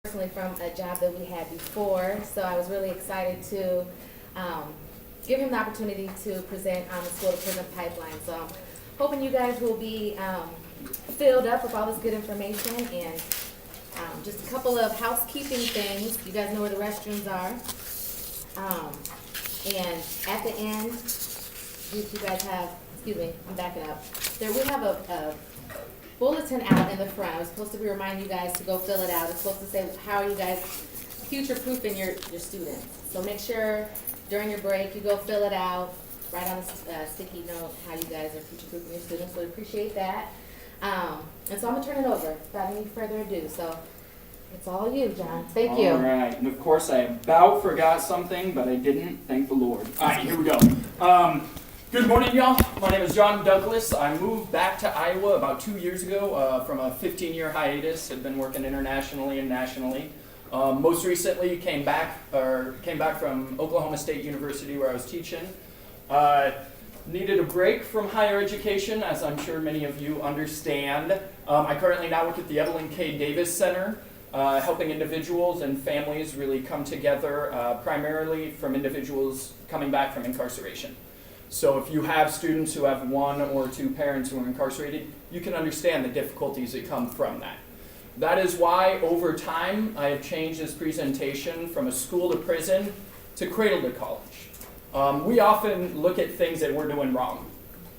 personally from a job that we had before, so I was really excited to give him the opportunity to present on the school to prison pipeline. So I'm hoping you guys will be filled up with all this good information, and just a couple of housekeeping things. You guys know where the restrooms are. And at the end, you guys have, excuse me, I'm backing up. There we have a bulletin out in the front. I was supposed to be reminding you guys to go fill it out. It's supposed to say how are you guys future-proofing your students. So make sure during your break you go fill it out, write on a sticky note how you guys are future-proofing your students. So we appreciate that. And so I'm going to turn it over without any further ado. So it's all you, John. Thank you. All right. And of course, I about forgot something, but I didn't. Thank the Lord. All right, here we go. Good morning, y'all. My name is John Douglas. I moved back to Iowa about 2 years ago from a 15-year hiatus. I've been working internationally and nationally. Most recently, came back from Oklahoma State University where I was teaching. Needed a break from higher education, as I'm sure many of you understand. I currently now work at the Evelyn K. Davis Center, helping individuals and families really come together, primarily from individuals coming back from incarceration. So if you have students who have one or two parents who are incarcerated, you can understand the difficulties that come from that. That is why, over time, I have changed this presentation from a school to prison to cradle to college. We often look at things that we're doing wrong.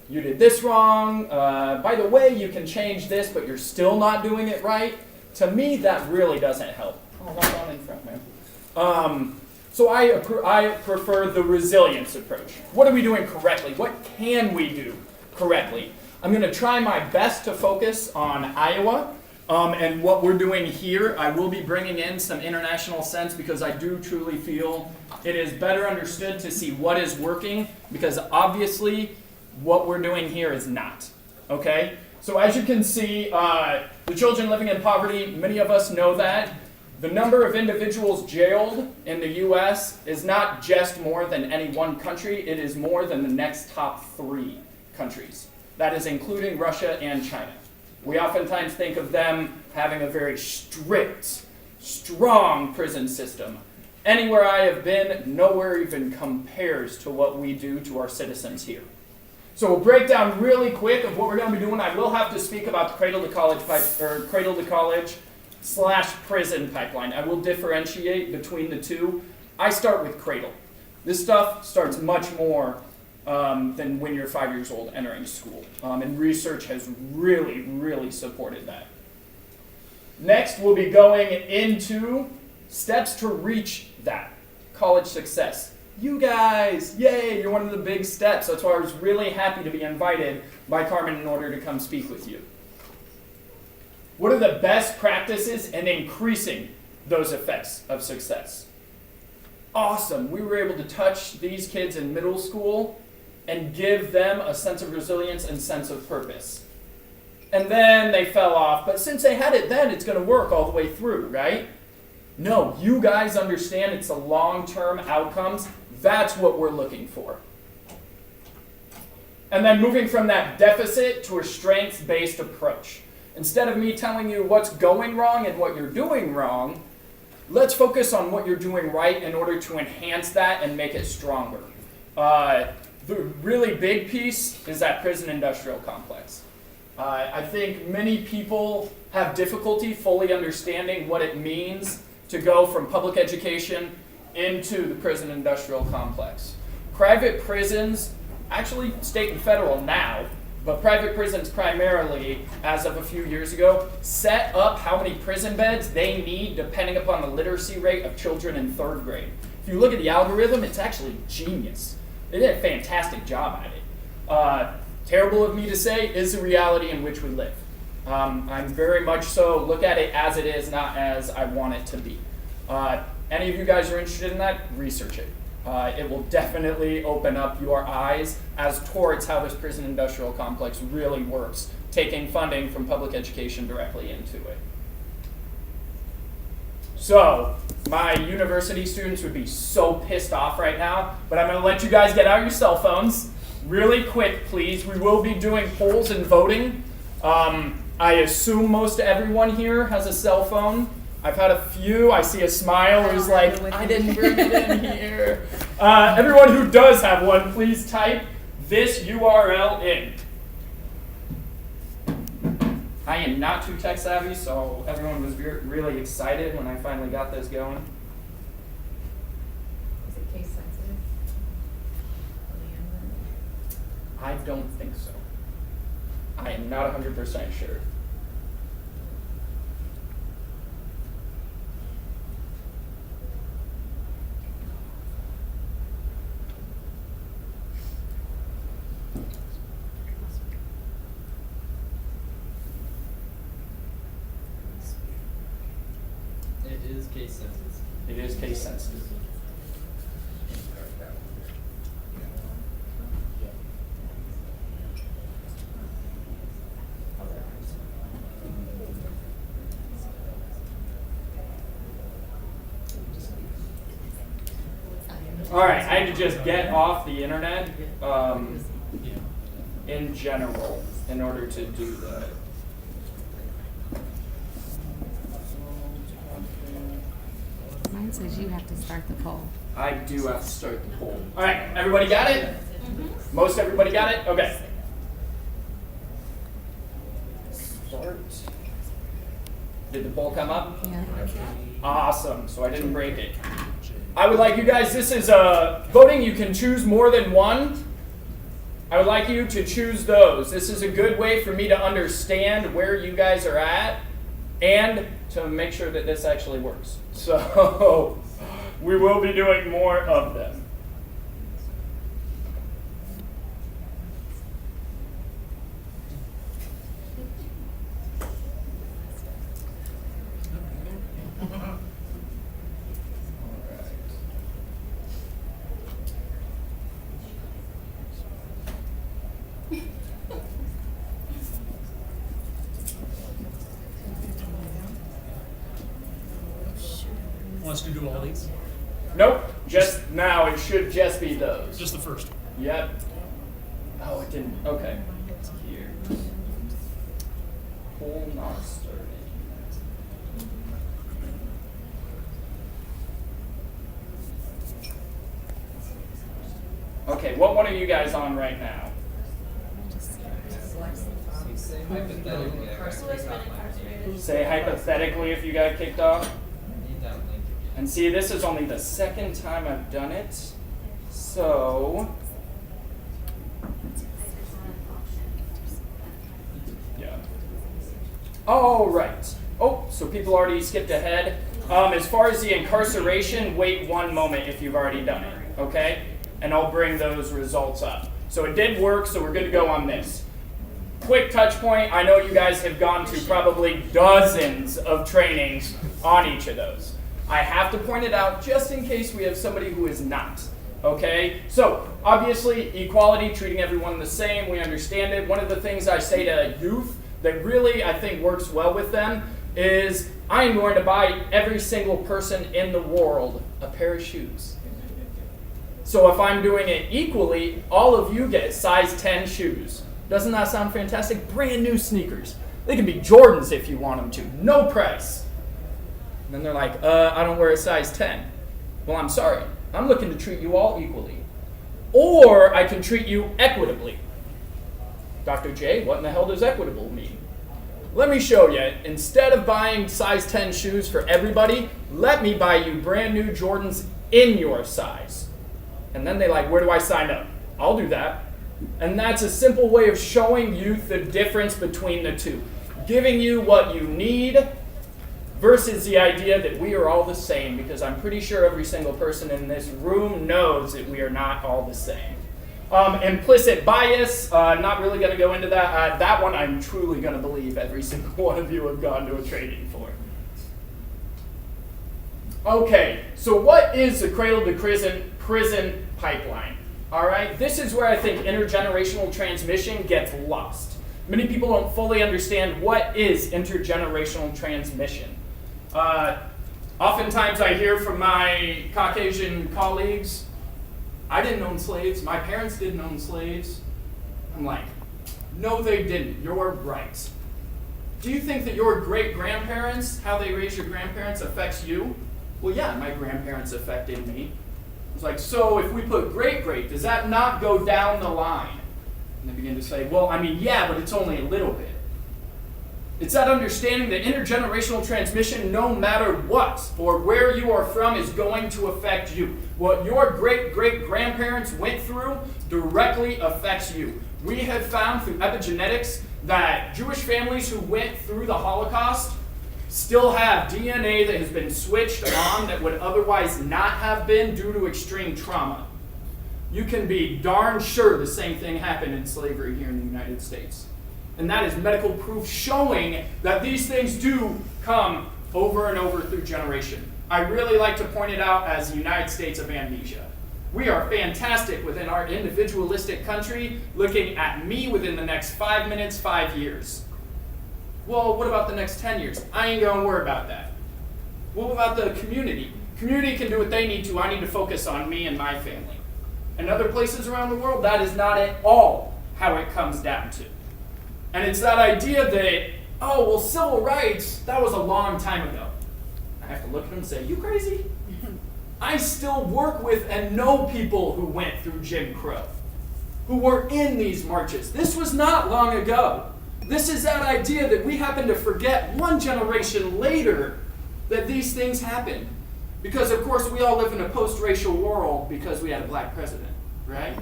You did this wrong. By the way, you can change this, but you're still not doing it right. To me, that really doesn't help. Oh, walk on in front, man. So I prefer the resilience approach. What are we doing correctly? What can we do correctly? I'm going to try my best to focus on Iowa and what we're doing here. I will be bringing in some international sense because I do truly feel it is better understood to see what is working, because obviously what we're doing here is not. Okay? So as you can see, the children living in poverty, many of us know that. The number of individuals jailed in the U.S. is not just more than any one country, it is more than the next top 3 countries. That is including Russia and China. We oftentimes think of them having a very strict, strong prison system. Anywhere I have been, nowhere even compares to what we do to our citizens here. So we'll break down really quick of what we're going to be doing. I will have to speak about the cradle to college / prison pipeline. I will differentiate between the two. I start with cradle. This stuff starts much more than when you're 5 years old entering school. And research has really, really supported that. Next, we'll be going into steps to reach that college success. You guys, yay, you're one of the big steps. That's why I was really happy to be invited by Carmen in order to come speak with you. What are the best practices in increasing those effects of success? Awesome. We were able to touch these kids in middle school and give them a sense of resilience and sense of purpose. And then they fell off, but since they had it then, it's going to work all the way through, right? No, you guys understand it's the long-term outcomes. That's what we're looking for. And then moving from that deficit to a strengths-based approach. Instead of me telling you what's going wrong and what you're doing wrong, let's focus on what you're doing right in order to enhance that and make it stronger. The really big piece is that prison industrial complex. I think many people have difficulty fully understanding what it means to go from public education into the prison industrial complex. Private prisons, actually state and federal now, but private prisons primarily, as of a few years ago, set up how many prison beds they need depending upon the literacy rate of children in 3rd grade. If you look at the algorithm, it's actually genius. They did a fantastic job at it. Terrible of me to say, is the reality in which we live. I'm very much so look at it as it is, not as I want it to be. Any of you guys are interested in that, research it. It will definitely open up your eyes as towards how this prison industrial complex really works, taking funding from public education directly into it. So, my university students would be so pissed off right now, but I'm going to let you guys get out your cell phones. Really quick, please. We will be doing polls and voting. I assume most everyone here has a cell phone. I've had a few. I see a smile who's like, I didn't bring it in here. Everyone who does have one, please type this URL in. I am not too tech savvy, so everyone was really excited when I finally got this going. Is it case sensitive? I don't think so. I am not 100% sure. It is case sensitive. It is case sensitive. All right, I had to just get off the internet in general in order to do that. Mine says you have to start the poll. I do have to start the poll. All right, everybody got it? Most everybody got it? Okay. Start. Did the poll come up? Yeah. Awesome, so I didn't break it. I would like you guys, this is voting, you can choose more than one. I would like you to choose those. This is a good way for me to understand where you guys are at and to make sure that this actually works. So we will be doing more of them. Wants to do all these? Nope, just now it should just be those. Just the first. Yep. Oh, it didn't. Okay. Here. Poll not starting. Okay, what one are you guys on right now? Say hypothetically, I got kicked off my Say hypothetically if you got kicked off. I need that link again. And see, this is only the second time I've done it. So, yeah. Oh, right. Oh, so people already skipped ahead. As far as the incarceration, wait one moment if you've already done it, okay? And I'll bring those results up. So it did work, so we're good to go on this. Quick touch point, I know you guys have gone to probably dozens of trainings on each of those. I have to point it out just in case we have somebody who is not, okay? So, obviously, equality, treating everyone the same, we understand it. One of the things I say to youth that really I think works well with them is I am going to buy every single person in the world a pair of shoes. So if I'm doing it equally, all of you get size 10 shoes. Doesn't that sound fantastic? Brand new sneakers. They can be Jordans if you want them to. No price. And then they're like, I don't wear a size 10. Well, I'm sorry. I'm looking to treat you all equally. Or I can treat you equitably. Dr. J, what in the hell does equitable mean? Let me show you. Instead of buying size 10 shoes for everybody, let me buy you brand new Jordans in your size. And then they like, where do I sign up? I'll do that. And that's a simple way of showing youth the difference between the two. Giving you what you need versus the idea that we are all the same, because I'm pretty sure every single person in this room knows that we are not all the same. Implicit bias, not really going to go into that. That one I'm truly going to believe every single one of you have gone to a training for. Okay, so what is the cradle to prison pipeline? All right, this is where I think intergenerational transmission gets lost. Many people don't fully understand what is intergenerational transmission. Oftentimes I hear from my Caucasian colleagues, I didn't own slaves, my parents didn't own slaves. I'm like, no they didn't, you're right. do you think that your great-grandparents, how they raised your grandparents, affects you? Well, yeah, my grandparents affected me. It's like, so if we put great-great, does that not go down the line? And they begin to say, well, I mean, yeah, but it's only a little bit. It's that understanding that intergenerational transmission, no matter what or where you are from, is going to affect you. What your great-great-grandparents went through directly affects you. We have found through epigenetics that Jewish families who went through the Holocaust still have DNA that has been switched on that would otherwise not have been due to extreme trauma. You can be darn sure the same thing happened in slavery here in the United States. And that is medical proof showing that these things do come over and over through generation. I really like to point it out as the United States of amnesia. We are fantastic within our individualistic country looking at me within the next 5 minutes, 5 years. Well, what about the next 10 years? I ain't going to worry about that. What about the community? Community can do what they need to. I need to focus on me and my family. In other places around the world, that is not at all how it comes down to. And it's that idea that, oh, well, civil rights, that was a long time ago. I have to look at them and say, you crazy? I still work with and know people who went through Jim Crow, who were in these marches. This was not long ago. This is that idea that we happen to forget one generation later that these things happened. Because, of course, we all live in a post-racial world because we had a black president, right?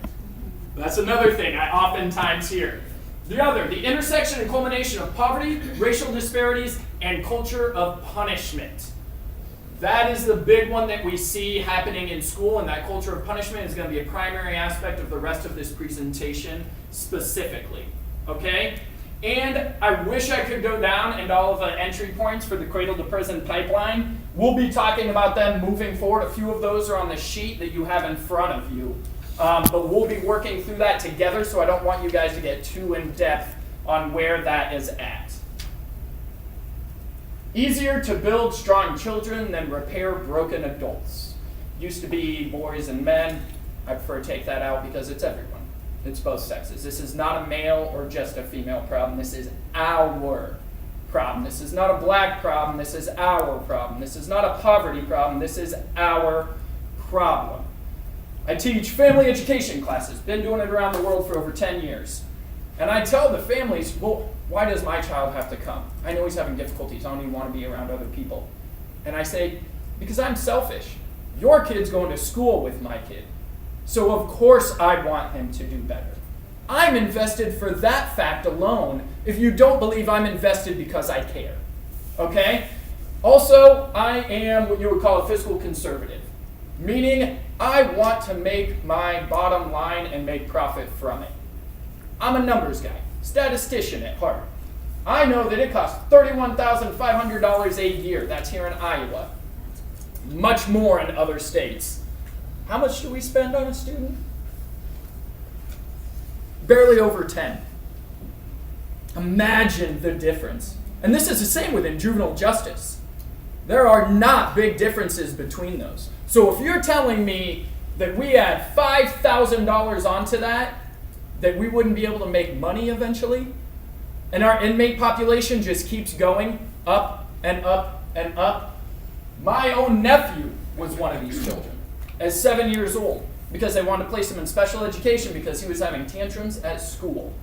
That's another thing I oftentimes hear. The intersection and culmination of poverty, racial disparities, and culture of punishment. That is the big one that we see happening in school, and that culture of punishment is going to be a primary aspect of the rest of this presentation specifically. Okay? And I wish I could go down into all of the entry points for the Cradle to Prison pipeline. We'll be talking about them moving forward. A few of those are on the sheet that you have in front of you. But we'll be working through that together, so I don't want you guys to get too in-depth on where that is at. Easier to build strong children than repair broken adults. Used to be boys and men. I prefer to take that out because it's everyone. It's both sexes. This is not a male or just a female problem. This is our problem. This is not a black problem. This is our problem. This is not a poverty problem. This is our problem. I teach family education classes. Been doing it around the world for over 10 years. And I tell the families, well, why does my child have to come? I know he's having difficulties. I don't even want to be around other people. And I say, because I'm selfish. Your kid's going to school with my kid. So of course I want him to do better. I'm invested for that fact alone if you don't believe I'm invested because I care. Okay? Also, I am what you would call a fiscal conservative. Meaning, I want to make my bottom line and make profit from it. I'm a numbers guy, statistician at heart. I know that it costs $31,500 a year. That's here in Iowa. Much more in other states. How much do we spend on a student? Barely over 10. Imagine the difference. And this is the same within juvenile justice. There are not big differences between those. So if you're telling me that we add $5,000 onto that we wouldn't be able to make money eventually, and our inmate population just keeps going up and up and up. My own nephew was one of these children at 7 years old because they wanted to place him in special education because he was having tantrums at school.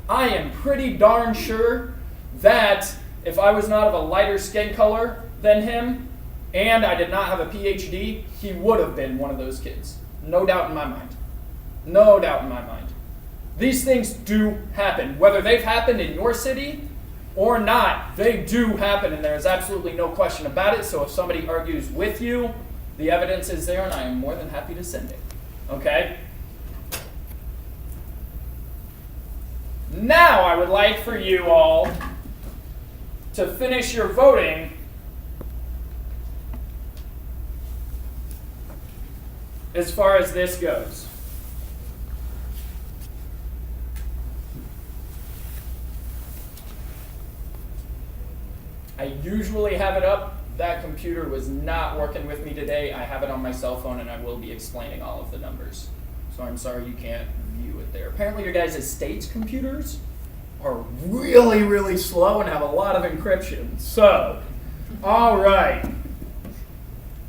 I am pretty darn sure that if I was not of a lighter skin color than him, and I did not have a PhD, he would have been one of those kids. No doubt in my mind. No doubt in my mind. These things do happen. Whether they've happened in your city or not, they do happen, and there is absolutely no question about it. So if somebody argues with you, the evidence is there, and I am more than happy to send it. Okay? Now I would like for you all to finish your voting as far as this goes. I usually have it up. That computer was not working with me today. I have it on my cell phone, and I will be explaining all of the numbers. So I'm sorry you can't view it there. Apparently your guys' state's computers are really, really slow and have a lot of encryption. So, all right.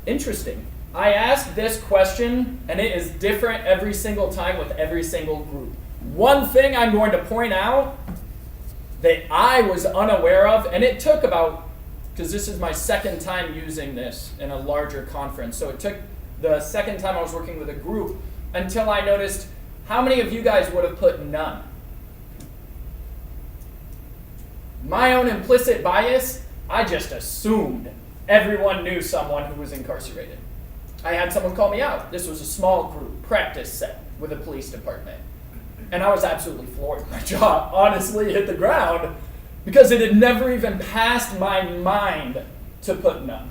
Interesting. I asked this question, and it is different every single time with every single group. One thing I'm going to point out that I was unaware of, and it took about, because this is my second time using this in a larger conference, so it took the second time I was working with a group until I noticed how many of you guys would have put none. My own implicit bias, I just assumed everyone knew someone who was incarcerated. I had someone call me out. This was a small group practice set with a police department. And I was absolutely floored. My jaw honestly hit the ground because it had never even passed my mind to put none.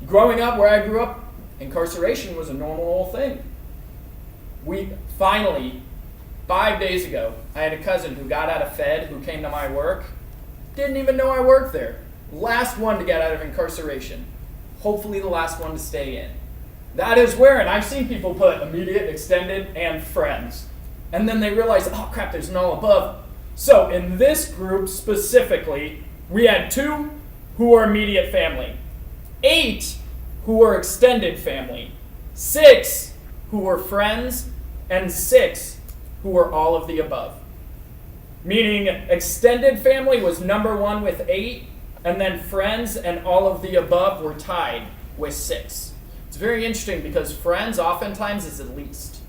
Growing up where I grew up, incarceration was a normal thing. We finally, 5 days ago, I had a cousin who got out of Fed, who came to my work, didn't even know I worked there. Last one to get out of incarceration. Hopefully the last one to stay in. That is where, and I've seen people put immediate, extended, and friends. And then they realize, oh crap, there's an all above. So in this group specifically, we had 2 who were immediate family, 8 who were extended family, 6 who were friends, and 6 who were all of the above. Meaning extended family was number 1 with 8, and then friends and all of the above were tied with 6. It's very interesting because friends oftentimes is the least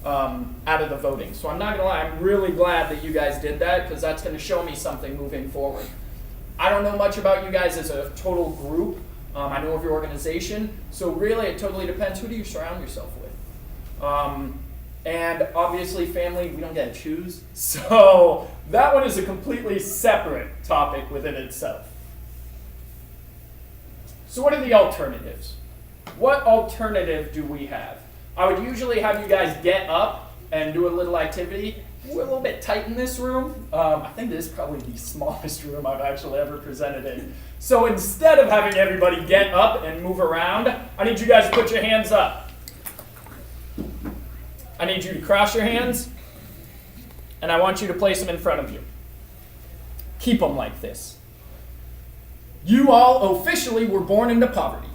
out of the voting. So I'm not going to lie, I'm really glad that you guys did that because that's going to show me something moving forward. I don't know much about you guys as a total group. I know of your organization. So really it totally depends. Who do you surround yourself with? And obviously family, we don't get to choose. So that one is a completely separate topic within itself. So what are the alternatives? What alternative do we have? I would usually have you guys get up and do a little activity. We're a little bit tight in this room. I think this is probably the smallest room I've actually ever presented in. So instead of having everybody get up and move around, I need you guys to put your hands up. I need you to cross your hands, and I want you to place them in front of you. Keep them like this. You all officially were born into poverty.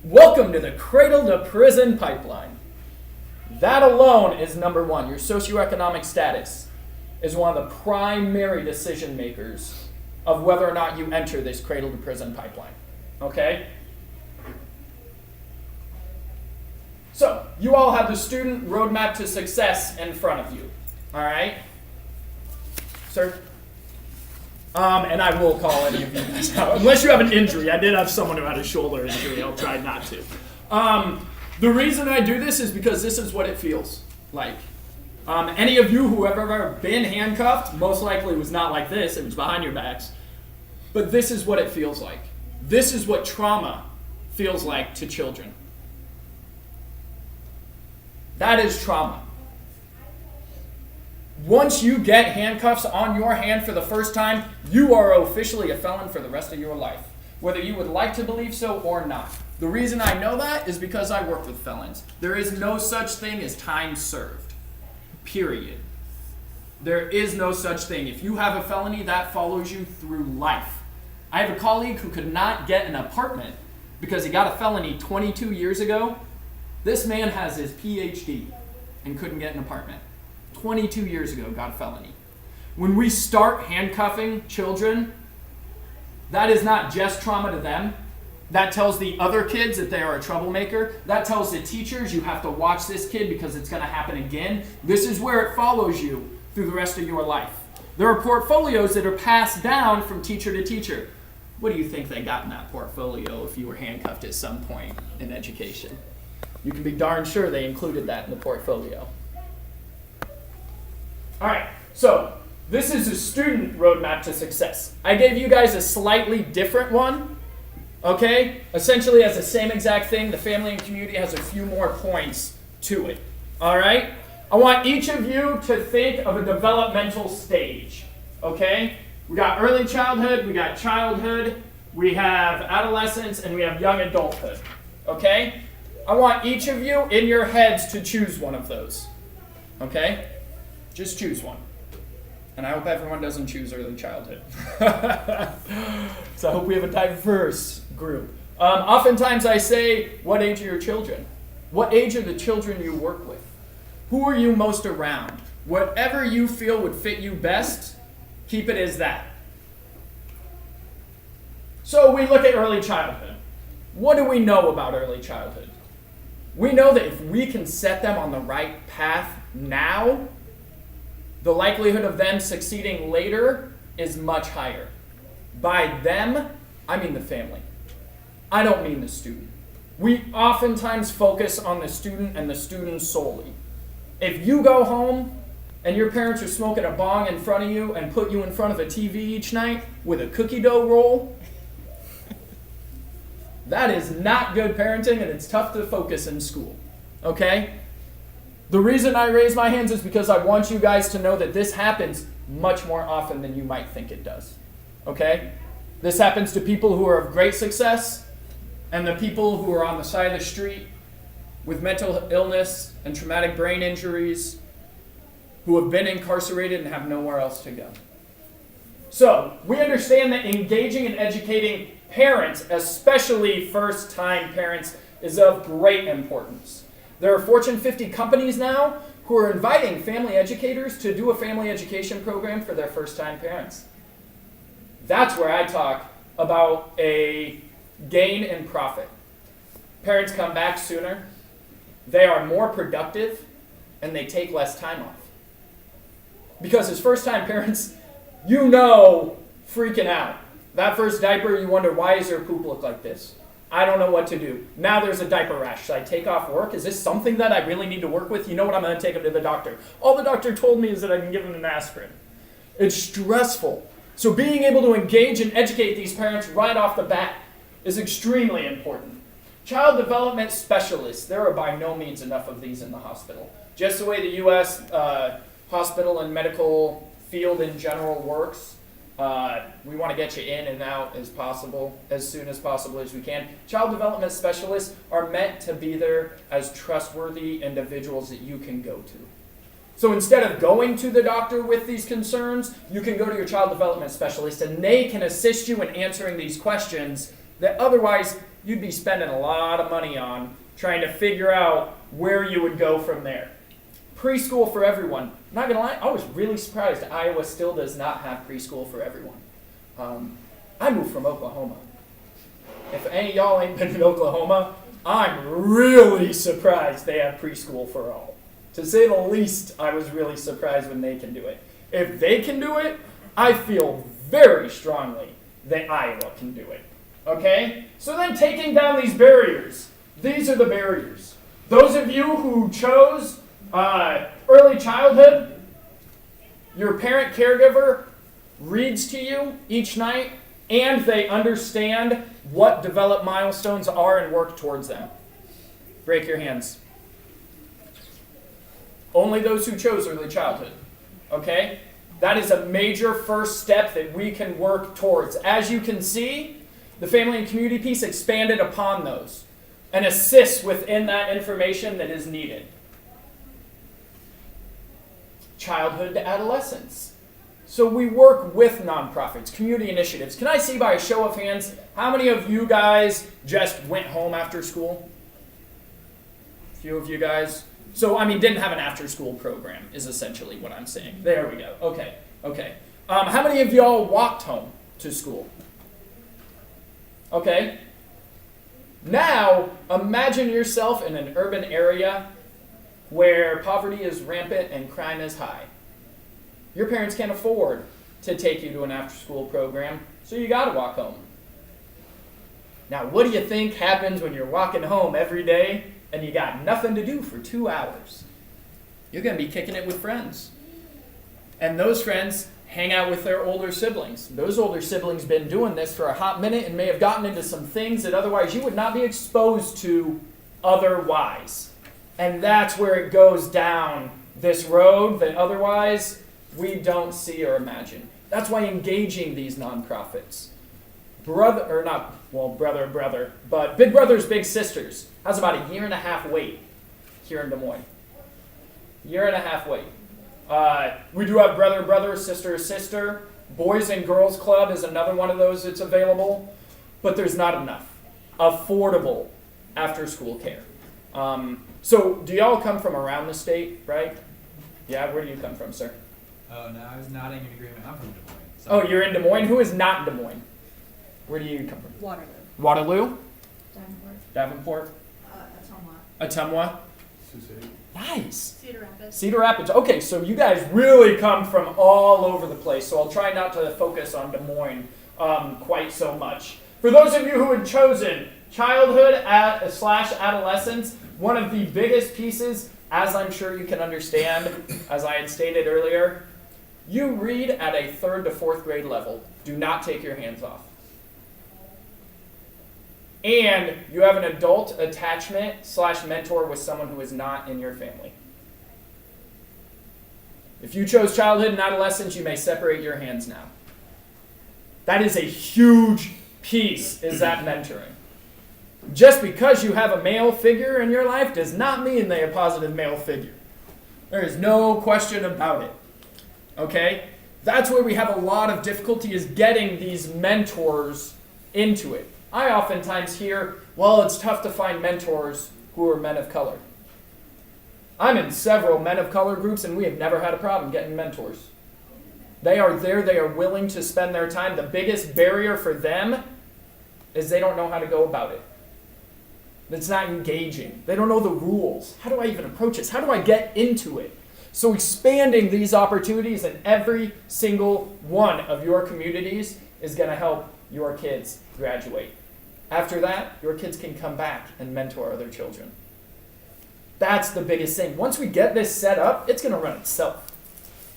Welcome to the Cradle to Prison pipeline. That alone is number 1. Your socioeconomic status is one of the primary decision makers of whether or not you enter this Cradle to Prison pipeline. Okay? So, you all have the student roadmap to success in front of you. All right? Sir? And I will call any of you guys out. Unless you have an injury. I did have someone who had a shoulder injury. I'll try not to. The reason I do this is because this is what it feels like. Any of you who have ever been handcuffed, most likely was not like this. It was behind your backs. But this is what it feels like. This is what trauma feels like to children. That is trauma. Once you get handcuffs on your hand for the first time, you are officially a felon for the rest of your life, whether you would like to believe so or not. The reason I know that is because I work with felons. There is no such thing as time served, period. There is no such thing. If you have a felony, that follows you through life. I have a colleague who could not get an apartment because he got a felony 22 years ago. This man has his PhD and couldn't get an apartment. 22 years ago, got a felony. When we start handcuffing children, that is not just trauma to them. That tells the other kids that they are a troublemaker. That tells the teachers you have to watch this kid because it's going to happen again. This is where it follows you through the rest of your life. There are portfolios that are passed down from teacher to teacher. What do you think they got in that portfolio if you were handcuffed at some point in education? You can be darn sure they included that in the portfolio. All right, so this is a student roadmap to success. I gave you guys a slightly different one, okay? Essentially has the same exact thing. The family and community has a few more points to it, all right? I want each of you to think of a developmental stage, okay? We got early childhood, we got childhood, we have adolescence, and we have young adulthood, okay? I want each of you in your heads to choose one of those, okay? Just choose one. And I hope everyone doesn't choose early childhood. So I hope we have a diverse group. Oftentimes I say, what age are your children? What age are the children you work with? Who are you most around? Whatever you feel would fit you best, keep it as that. So we look at early childhood. What do we know about early childhood? We know that if we can set them on the right path now, the likelihood of them succeeding later is much higher. By them, I mean the family. I don't mean the student. We oftentimes focus on the student and the student solely. If you go home and your parents are smoking a bong in front of you and put you in front of a TV each night with a cookie dough roll, that is not good parenting, and it's tough to focus in school. Okay? The reason I raise my hands is because I want you guys to know that this happens much more often than you might think it does. Okay? This happens to people who are of great success and the people who are on the side of the street with mental illness and traumatic brain injuries, who have been incarcerated and have nowhere else to go. So, we understand that engaging and educating parents, especially first-time parents, is of great importance. There are Fortune 50 companies now who are inviting family educators to do a family education program for their first-time parents. That's where I talk about a gain in profit. Parents come back sooner, they are more productive, and they take less time off. Because as first-time parents, you know freaking out. That first diaper, you wonder, why is their poop look like this? I don't know what to do. Now there's a diaper rash. Should I take off work? Is this something that I really need to work with? You know what? I'm going to take them to the doctor. All the doctor told me is that I can give them an aspirin. It's stressful. So being able to engage and educate these parents right off the bat is extremely important. Child development specialists. There are by no means enough of these in the hospital. Just the way the U.S. Hospital and medical field in general works, we want to get you in and out as soon as possible as we can. Child development specialists are meant to be there as trustworthy individuals that you can go to. So instead of going to the doctor with these concerns, you can go to your child development specialist and they can assist you in answering these questions that otherwise you'd be spending a lot of money on trying to figure out where you would go from there. Preschool for everyone. Not gonna lie, I was really surprised Iowa still does not have preschool for everyone. I moved from Oklahoma. If any of y'all ain't been in Oklahoma, I'm really surprised they have preschool for all. To say the least, I was really surprised when they can do it. If they can do it, I feel very strongly that Iowa can do it. Okay? So then taking down these barriers. These are the barriers. Those of you who chose early childhood, your parent caregiver reads to you each night and they understand what developed milestones are and work towards them. Break your hands. Only those who chose early childhood. Okay? That is a major first step that we can work towards. As you can see, the family and community piece expanded upon those and assists within that information that is needed. Childhood to adolescence. So we work with nonprofits, community initiatives. Can I see by a show of hands, how many of you guys just went home after school? A few of you guys. So, didn't have an after-school program is essentially what I'm saying. There we go. Okay. How many of y'all walked home to school? Okay. Now, imagine yourself in an urban area where poverty is rampant and crime is high. Your parents can't afford to take you to an after-school program, so you got to walk home. Now, what do you think happens when you're walking home every day and you got nothing to do for 2 hours? You're going to be kicking it with friends. And those friends hang out with their older siblings. Those older siblings been doing this for a hot minute and may have gotten into some things that otherwise you would not be exposed to otherwise. And that's where it goes down this road that otherwise we don't see or imagine. That's why engaging these nonprofits. But Big Brothers Big Sisters has about a 1.5 year wait here in Des Moines. 1.5 year wait. We do have brother, brother, sister, sister. Boys and Girls Club is another one of those that's available. But there's not enough affordable after-school care. So do y'all come from around the state, right? Yeah, where do you come from, sir? Oh, no, I was nodding in agreement. I'm from Des Moines. So. Oh, you're in Des Moines? Who is not in Des Moines? Where do you come from? Waterloo. Waterloo? Davenport. Davenport? Atumwa. Atumwa? Sioux City. Nice. Cedar Rapids. Cedar Rapids. Okay, so you guys really come from all over the place, so I'll try not to focus on Des Moines quite so much. For those of you who had chosen childhood / adolescence, one of the biggest pieces, as I'm sure you can understand, as I had stated earlier, you read at a 3rd to 4th grade level. Do not take your hands off. And you have an adult attachment / mentor with someone who is not in your family. If you chose childhood and adolescence, you may separate your hands now. That is a huge piece, is that mentoring. Just because you have a male figure in your life does not mean they're a positive male figure. There is no question about it. Okay? That's where we have a lot of difficulty, is getting these mentors into it. I oftentimes hear, well, it's tough to find mentors who are men of color. I'm in several men of color groups, and we have never had a problem getting mentors. They are there. They are willing to spend their time. The biggest barrier for them is they don't know how to go about it. It's not engaging. They don't know the rules. How do I even approach this? How do I get into it? So expanding these opportunities in every single one of your communities is going to help your kids graduate. After that, your kids can come back and mentor other children. That's the biggest thing. Once we get this set up, it's going to run itself.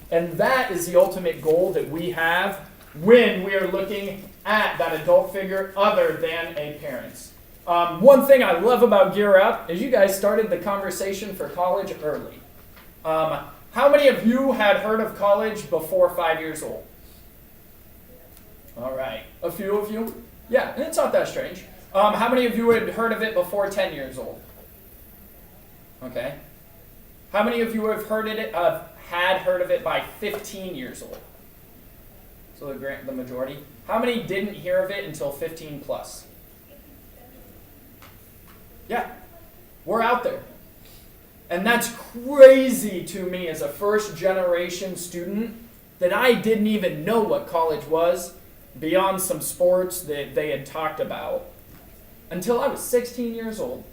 And that is the ultimate goal that we have when we are looking at that adult figure other than a parent. One thing I love about Gear Up is you guys started the conversation for college early. How many of you had heard of college before 5 years old? All right. A few of you? Yeah, and it's not that strange. How many of you had heard of it before 10 years old? Okay. How many of you have had heard of it by 15 years old? So the majority. How many didn't hear of it until 15 plus? Yeah, we're out there. And that's crazy to me as a first generation student that I didn't even know what college was beyond some sports that they had talked about until I was 16 years old.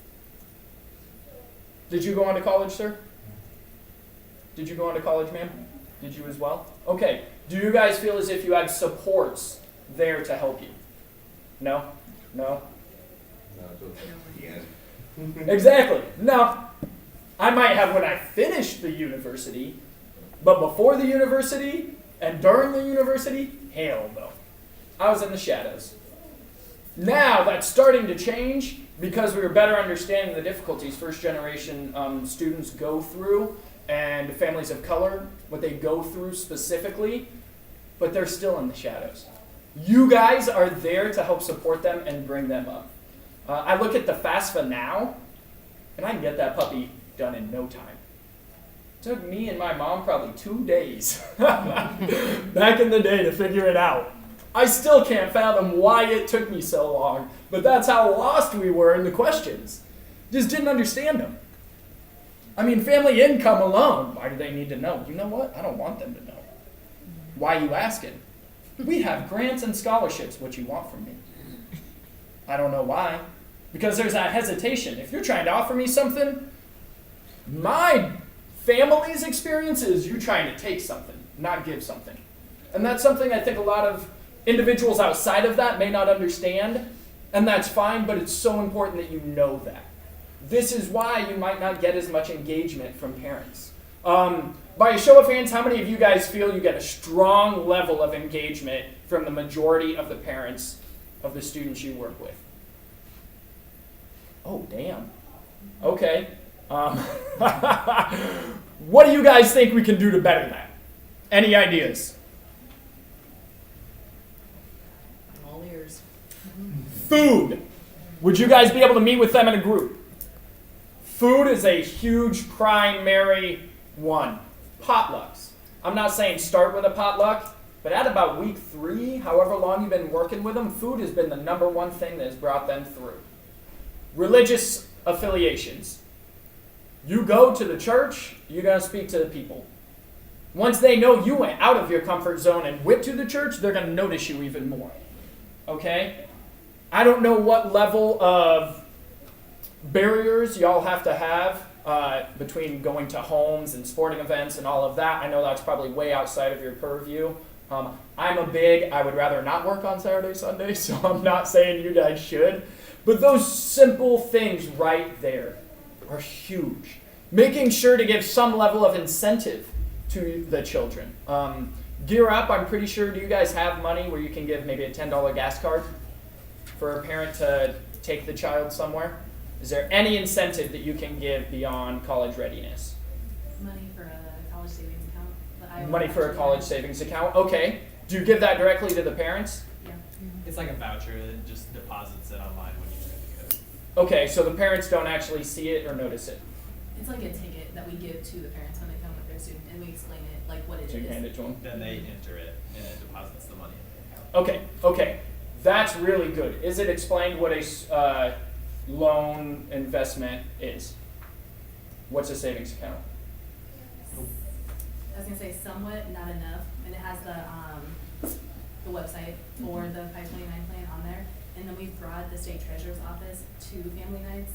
Did you go on to college, sir? Did you go on to college, ma'am? Did you as well? Okay. Do you guys feel as if you had supports there to help you? No? No? Exactly. No. I might have when I finished the university, but before the university and during the university, hell no. I was in the shadows. Now that's starting to change because we were better understanding the difficulties first generation students go through and families of color, what they go through specifically, but they're still in the shadows. You guys are there to help support them and bring them up. I look at the FAFSA now, and I can get that puppy done in no time. It took me and my mom probably 2 days back in the day to figure it out. I still can't fathom why it took me so long, but that's how lost we were in the questions. Just didn't understand them. I mean, family income alone, why do they need to know? You know what? I don't want them to know. Why are you asking? We have grants and scholarships. What you want from me? I don't know why. Because there's that hesitation. If you're trying to offer me something, my family's experience is you trying to take something, not give something. And that's something I think a lot of individuals outside of that may not understand, and that's fine, but it's so important that you know that. This is why you might not get as much engagement from parents. By a show of hands, how many of you guys feel you get a strong level of engagement from the majority of the parents of the students you work with? Oh, damn. Okay. What do you guys think we can do to better that? Any ideas? I'm all ears. Food. Would you guys be able to meet with them in a group? Food is a huge primary one. Potlucks. I'm not saying start with a potluck, but at about week 3, however long you've been working with them, food has been the number one thing that has brought them through. Religious affiliations. You go to the church, you're going to speak to the people. Once they know you went out of your comfort zone and went to the church, they're going to notice you even more. Okay? I don't know what level of barriers y'all have to have between going to homes and sporting events and all of that. I know that's probably way outside of your purview. I would rather not work on Saturday, Sunday, so I'm not saying you guys should. But those simple things right there are huge. Making sure to give some level of incentive to the children. Gear Up, I'm pretty sure, do you guys have money where you can give maybe a $10 gas card for a parent to take the child somewhere? Is there any incentive that you can give beyond college readiness? Money for a college savings account. That I Money for a college savings account? Okay. Do you give that directly to the parents? Yeah. It's like a voucher that just deposits it online when you ready to go. Okay, so the parents don't actually see it or notice it. It's like a ticket that we give to the parents when they come with their student, and we explain it, like what it So you hand is. it to them? Then they enter it and it deposits the money in the account. Okay. That's really good. Is it explained what a loan investment is? What's a savings account? I was gonna say somewhat, not enough, and it has the website for the 529 plan on there, and then we've brought the state treasurer's office to family nights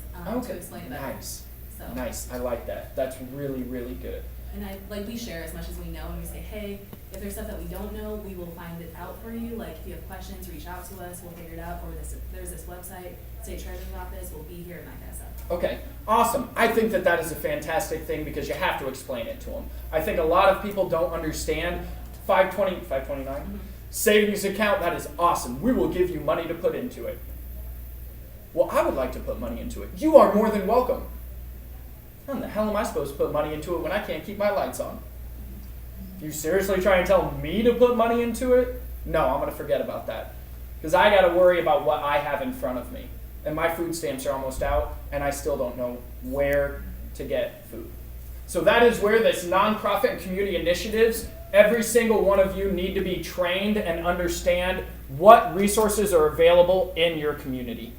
to explain it better. Nice. So. Nice. I like that. That's really, really good. And we share as much as we know, and we say, hey, if there's stuff that we don't know, we will find it out for you. Like, if you have questions, reach out to us, we'll figure it out. Or there's this website, state treasurer's office, we'll be here, and that kind of stuff. Okay, awesome. I think that is a fantastic thing because you have to explain it to them. I think a lot of people don't understand 529 Mm-hmm. savings account. That is awesome. We will give you money to put into it. Well, I would like to put money into it. You are more than welcome. How in the hell am I supposed to put money into it when I can't keep my lights on? You seriously trying to tell me to put money into it? No, I'm going to forget about that. Because I got to worry about what I have in front of me. And my food stamps are almost out, and I still don't know where to get food. So that is where this nonprofit and community initiatives, every single one of you need to be trained and understand what resources are available in your community.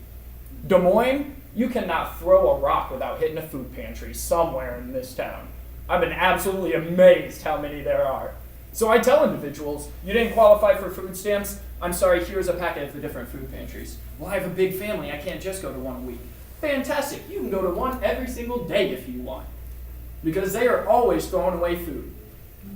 Des Moines, you cannot throw a rock without hitting a food pantry somewhere in this town. I've been absolutely amazed how many there are. So I tell individuals, you didn't qualify for food stamps? I'm sorry, here's a packet of the different food pantries. Well, I have a big family, I can't just go to one a week. Fantastic, you can go to one every single day if you want. Because they are always throwing away food.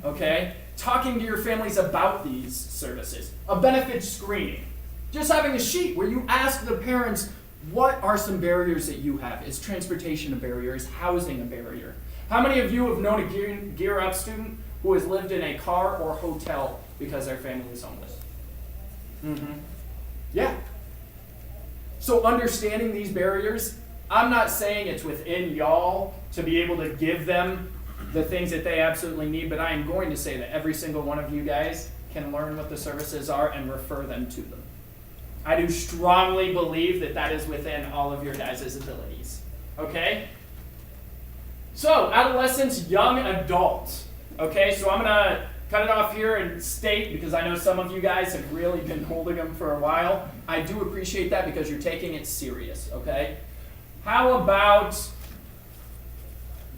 Okay? Talking to your families about these services. A benefits screening. Just having a sheet where you ask the parents, what are some barriers that you have? Is transportation a barrier? Is housing a barrier? How many of you have known a Gear Up student who has lived in a car or hotel because their family is homeless? Mm-hmm. Yeah. So understanding these barriers, I'm not saying it's within y'all to be able to give them the things that they absolutely need, but I am going to say that every single one of you guys can learn what the services are and refer them to them. I do strongly believe that that is within all of your guys' abilities. Okay? So, adolescents, young adults. Okay, so I'm going to cut it off here and state, because I know some of you guys have really been holding them for a while. I do appreciate that because you're taking it serious, okay? How about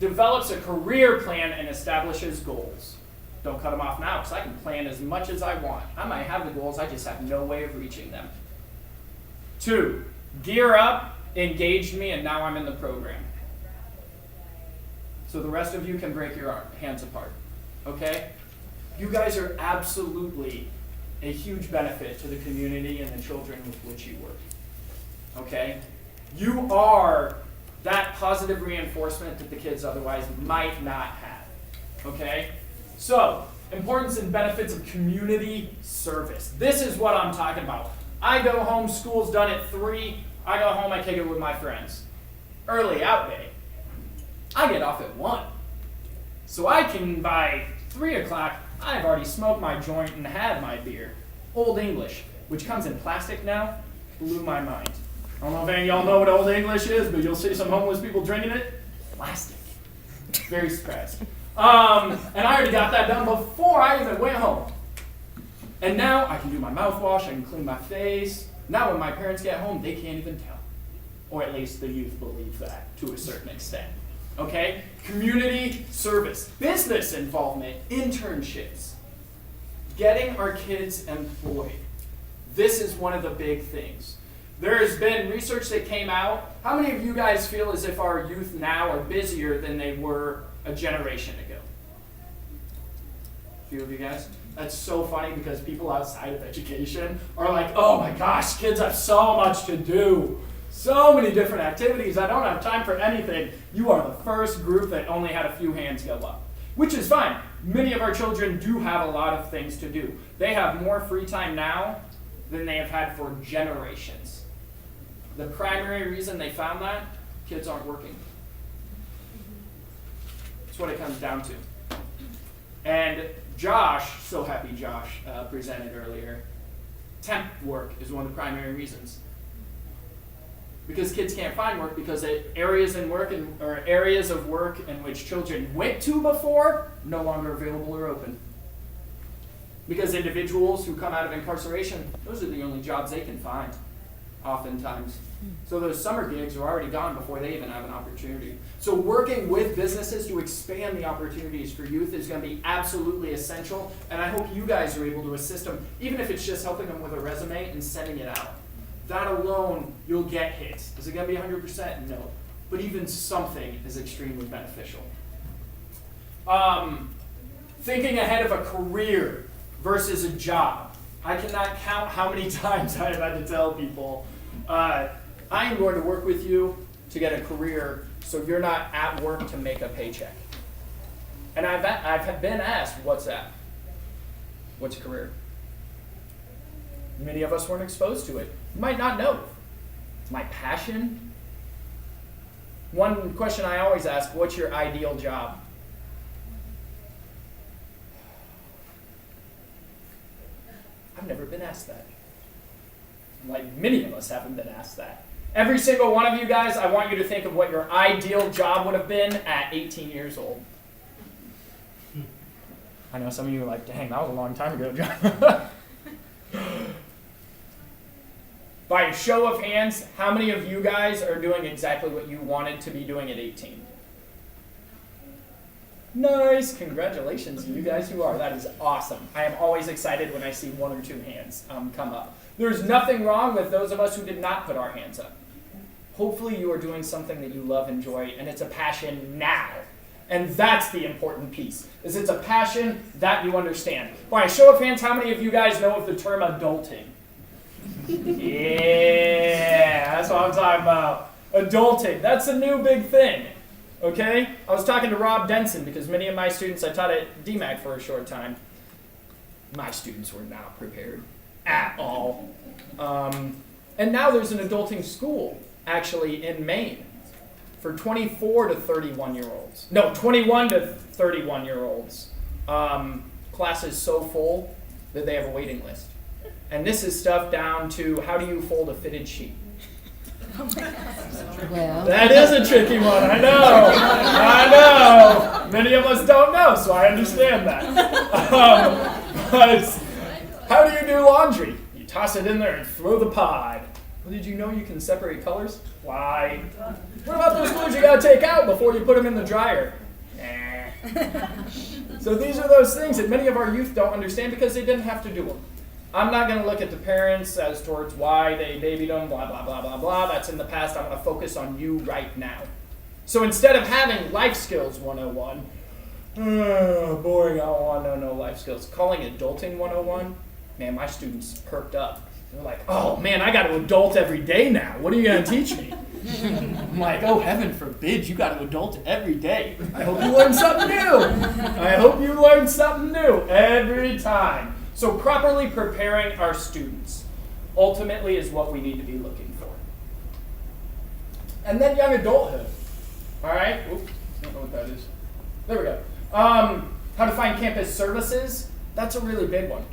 develops a career plan and establishes goals? Don't cut them off now, because I can plan as much as I want. I might have the goals, I just have no way of reaching them. 2, Gear Up, engaged me, and now I'm in the program. So the rest of you can break your hands apart, okay? You guys are absolutely a huge benefit to the community and the children with which you work, okay? You are that positive reinforcement that the kids otherwise might not have, okay? So, importance and benefits of community service. This is what I'm talking about. I go home, school's done at 3. I go home, I kick it with my friends. Early out day. I get off at 1. So I can, by 3 o'clock, I've already smoked my joint and had my beer. Old English, which comes in plastic now, blew my mind. I don't know if any of y'all know what Old English is, but you'll see some homeless people drinking it. Plastic. Very surprised. And I already got that done before I even went home. And now I can do my mouthwash, I can clean my face. Now when my parents get home, they can't even tell. Or at least the youth believe that to a certain extent. Okay? Community service, business involvement, internships. Getting our kids employed. This is one of the big things. There's been research that came out. How many of you guys feel as if our youth now are busier than they were a generation ago? A few of you guys? That's so funny because people outside of education are like, oh my gosh, kids have so much to do. So many different activities. I don't have time for anything. You are the first group that only had a few hands go up, which is fine. Many of our children do have a lot of things to do. They have more free time now than they have had for generations. The primary reason they found that, kids aren't working. That's what it comes down to. And Josh, so happy Josh presented earlier, temp work is one of the primary reasons. Because kids can't find work because areas of work in which children went to before no longer available or open. Because individuals who come out of incarceration, those are the only jobs they can find, oftentimes. So those summer gigs are already gone before they even have an opportunity. So working with businesses to expand the opportunities for youth is going to be absolutely essential, and I hope you guys are able to assist them, even if it's just helping them with a resume and sending it out. That alone, you'll get hits. Is it going to be 100%? No. But even something is extremely beneficial. Thinking ahead of a career versus a job. I cannot count how many times I have had to tell people, I am going to work with you to get a career so you're not at work to make a paycheck. And I've been asked, what's that? What's a career? Many of us weren't exposed to it. You might not know. It's my passion. One question I always ask, what's your ideal job? I've never been asked that. Like many of us haven't been asked that. Every single one of you guys, I want you to think of what your ideal job would have been at 18 years old. I know some of you are like, dang, that was a long time ago, John. By a show of hands, how many of you guys are doing exactly what you wanted to be doing at 18? Nice, congratulations to you guys who are. That is awesome. I am always excited when I see one or two hands come up. There's nothing wrong with those of us who did not put our hands up. Hopefully you are doing something that you love, enjoy, and it's a passion now. And that's the important piece, is it's a passion that you understand. By a show of hands, how many of you guys know of the term adulting? Yeah, that's what I'm talking about. Adulting, that's a new big thing. Okay? I was talking to Rob Denson because many of my students, I taught at DMAC for a short time. My students were not prepared at all. And now there's an adulting school actually in Maine for 24 to 31-year-olds. No, 21 to 31-year-olds. Class is so full that they have a waiting list. And this is stuff down to how do you fold a fitted sheet? Well. That is a tricky one, I know. I know. Many of us don't know, so I understand that. But how do you do laundry? You toss it in there and throw the pod. Well, did you know you can separate colors? Why? What about those clothes you gotta take out before you put them in the dryer? So these are those things that many of our youth don't understand because they didn't have to do them. I'm not going to look at the parents as towards why they babied them, blah, blah, blah, blah, blah. That's in the past. I'm going to focus on you right now. So instead of having life skills 101, boring, I don't want to know life skills. Calling adulting 101, man, my students perked up. They're like, oh man, I got to adult every day now. What are you going to teach me? I'm like, oh, heaven forbid you got to adult every day. I hope you learn something new. I hope you learn something new every time. So properly preparing our students ultimately is what we need to be looking for. And then young adulthood. All right? Oops, I don't know what that is. There we go. How to find campus services. That's a really big one.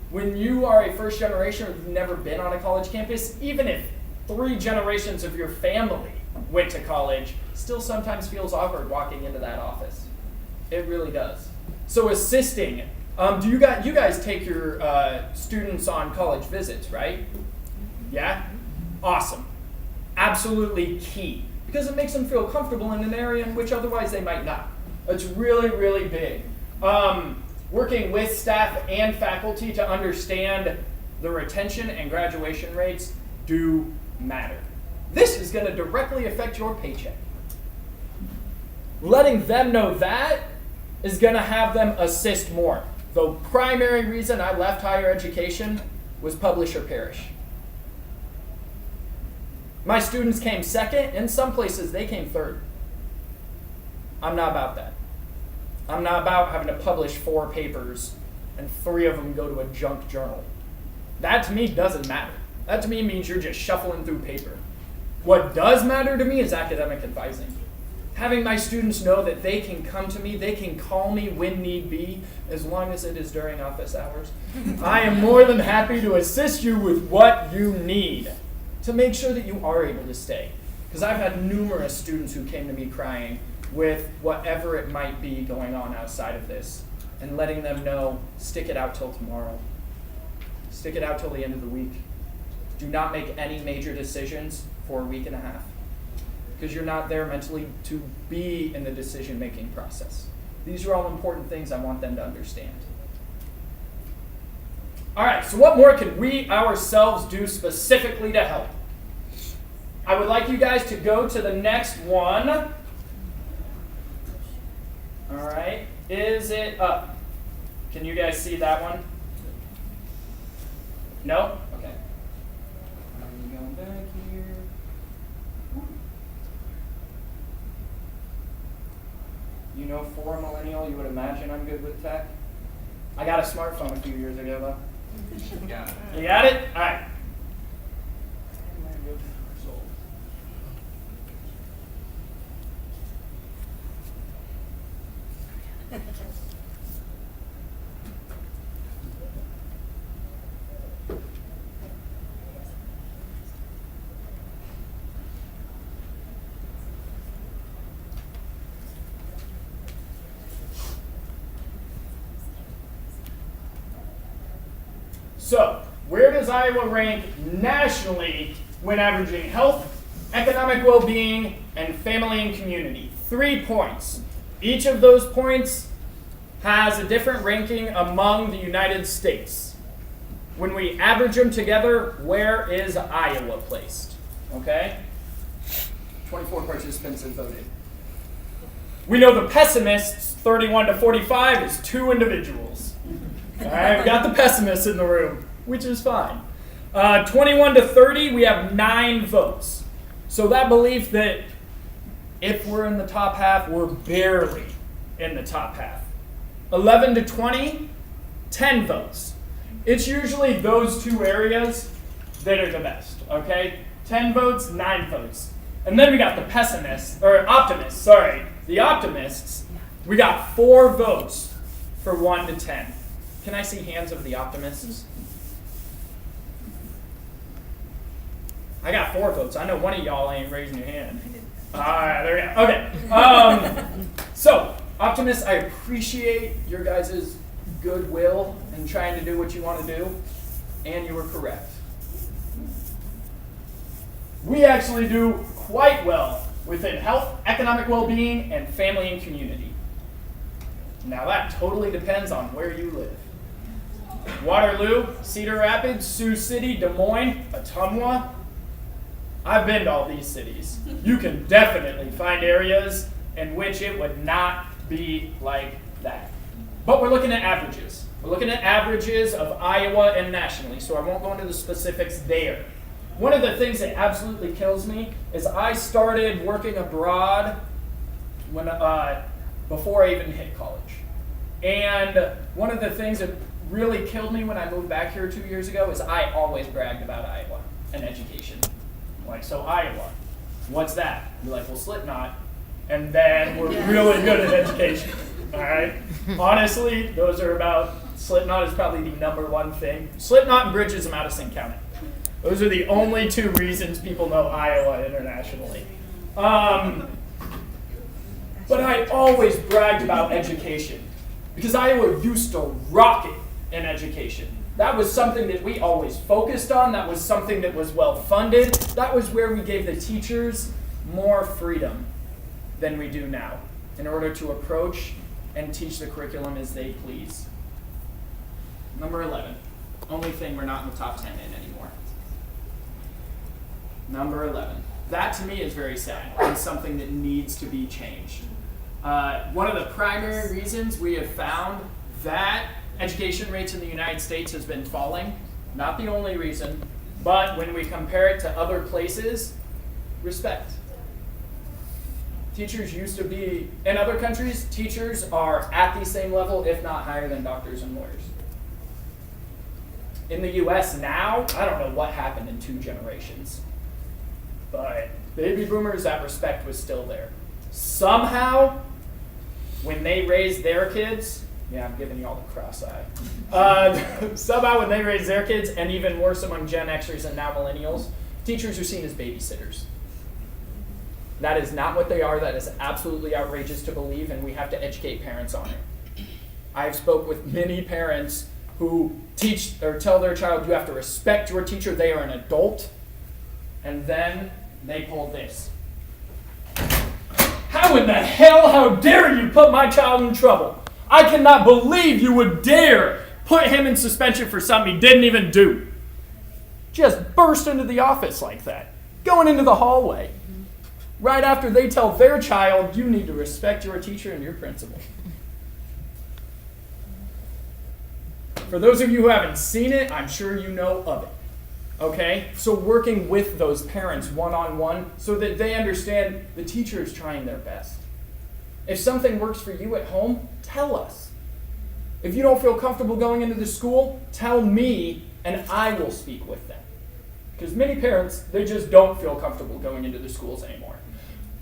When you are a first generation or you've never been on a college campus, even if 3 generations of your family went to college, still sometimes feels awkward walking into that office. It really does. So assisting, do you guys take your students on college visits, right? Yeah? Awesome. Absolutely key. Because it makes them feel comfortable in an area in which otherwise they might not. It's really, really big. Working with staff and faculty to understand the retention and graduation rates do matter. This is going to directly affect your paycheck. Letting them know that is going to have them assist more. The primary reason I left higher education was publish or perish. My students came second. In some places, they came third. I'm not about that. I'm not about having to publish 4 papers and 3 of them go to a junk journal. That to me doesn't matter. That to me means you're just shuffling through paper. What does matter to me is academic advising. Having my students know that they can come to me, they can call me when need be, as long as it is during office hours. I am more than happy to assist you with what you need to make sure that you are able to stay. Because I've had numerous students who came to me crying with whatever it might be going on outside of this, and letting them know, stick it out till tomorrow. Stick it out till the end of the week. Do not make any major decisions for a week and a half, because you're not there mentally to be in the decision-making process. These are all important things I want them to understand. All right, so what more can we ourselves do specifically to help? I would like you guys to go to the next one. All right, is it up? Can you guys see that one? No? Okay. I'm going back here. You know, for a millennial, you would imagine I'm good with tech. I got a smartphone a few years ago, though. Yeah. You got it? All right. So, where does Iowa rank nationally when averaging health, economic well-being, and family and community? 3 points. Each of those points has a different ranking among the United States. When we average them together, where is Iowa placed? Okay? 24 participants have voted. We know the pessimists, 31 to 45, is 2 individuals. All right, we got the pessimists in the room, which is fine. 21 to 30, we have 9 votes. So that belief that if we're in the top half, we're barely in the top half. 11 to 20, 10 votes. It's usually those 2 areas that are the best, okay? 10 votes, 9 votes. And then we got the pessimists, or optimists, sorry. The optimists, we got 4 votes for 1 to 10. Can I see hands of the optimists? I got 4 votes. I know one of y'all ain't raising your hand. All right, there we go. Okay. So, optimists, I appreciate your guys' goodwill in trying to do what you want to do, and you were correct. We actually do quite well within health, economic well-being, and family and community. Now that totally depends on where you live. Waterloo, Cedar Rapids, Sioux City, Des Moines, Ottumwa. I've been to all these cities. You can definitely find areas in which it would not be like that. But we're looking at averages. We're looking at averages of Iowa and nationally, so I won't go into the specifics there. One of the things that absolutely kills me is I started working abroad when before I even hit college. And one of the things that really killed me when I moved back here 2 years ago is I always bragged about Iowa and education. Like, so Iowa, what's that? You're like, well, Slipknot. And then we're really good at education, all right? Honestly, those are about, Slipknot is probably the #1 thing. Slipknot and Bridges of Madison County. Those are the only 2 reasons people know Iowa internationally. But I always bragged about education because Iowa used to rock it in education. That was something that we always focused on. That was something that was well funded. That was where we gave the teachers more freedom than we do now in order to approach and teach the curriculum as they please. Number 11. Only thing we're not in the top 10 in anymore. Number 11. That to me is very sad and something that needs to be changed. One of the primary reasons we have found that education rates in the United States has been falling, not the only reason, but when we compare it to other places, respect. Teachers used to be, in other countries, teachers are at the same level, if not higher than doctors and lawyers. In the US now, I don't know what happened in 2 generations, but baby boomers, that respect was still there. Somehow, when they raised their kids, yeah, I'm giving you all the cross eye. Somehow when they raise their kids, and even worse among Gen Xers and now millennials, teachers are seen as babysitters. That is not what they are. That is absolutely outrageous to believe, and we have to educate parents on it. I've spoke with many parents who teach or tell their child, you have to respect your teacher, they are an adult, and then they pull this. How in the hell, how dare you put my child in trouble? I cannot believe you would dare put him in suspension for something he didn't even do. Just burst into the office like that, going into the hallway, right after they tell their child, you need to respect your teacher and your principal. For those of you who haven't seen it, I'm sure you know of it. Okay? So working with those parents one-on-one so that they understand the teacher is trying their best. If something works for you at home, tell us. If you don't feel comfortable going into the school, tell me and I will speak with them. Because many parents, they just don't feel comfortable going into the schools anymore.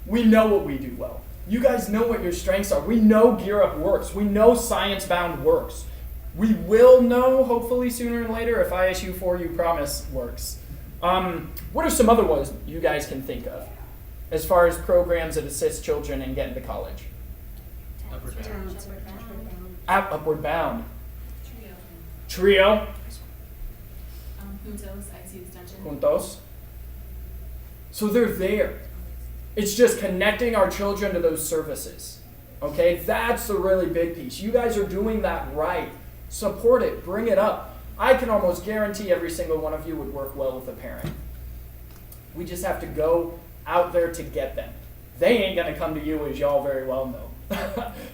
We know what we do well. You guys know what your strengths are. We know Gear Up works. We know Science Bound works. We will know, hopefully sooner and later, if ISU 4U Promise works. What are some other ones you guys can think of as far as programs that assist children in getting to college? Upward Bound. Trio. Juntos, ICU extension. Juntos. So they're there. It's just connecting our children to those services. Okay, that's the really big piece. You guys are doing that right. Support it, bring it up. I can almost guarantee every single one of you would work well with a parent. We just have to go out there to get them. They ain't gonna come to you, as y'all very well know.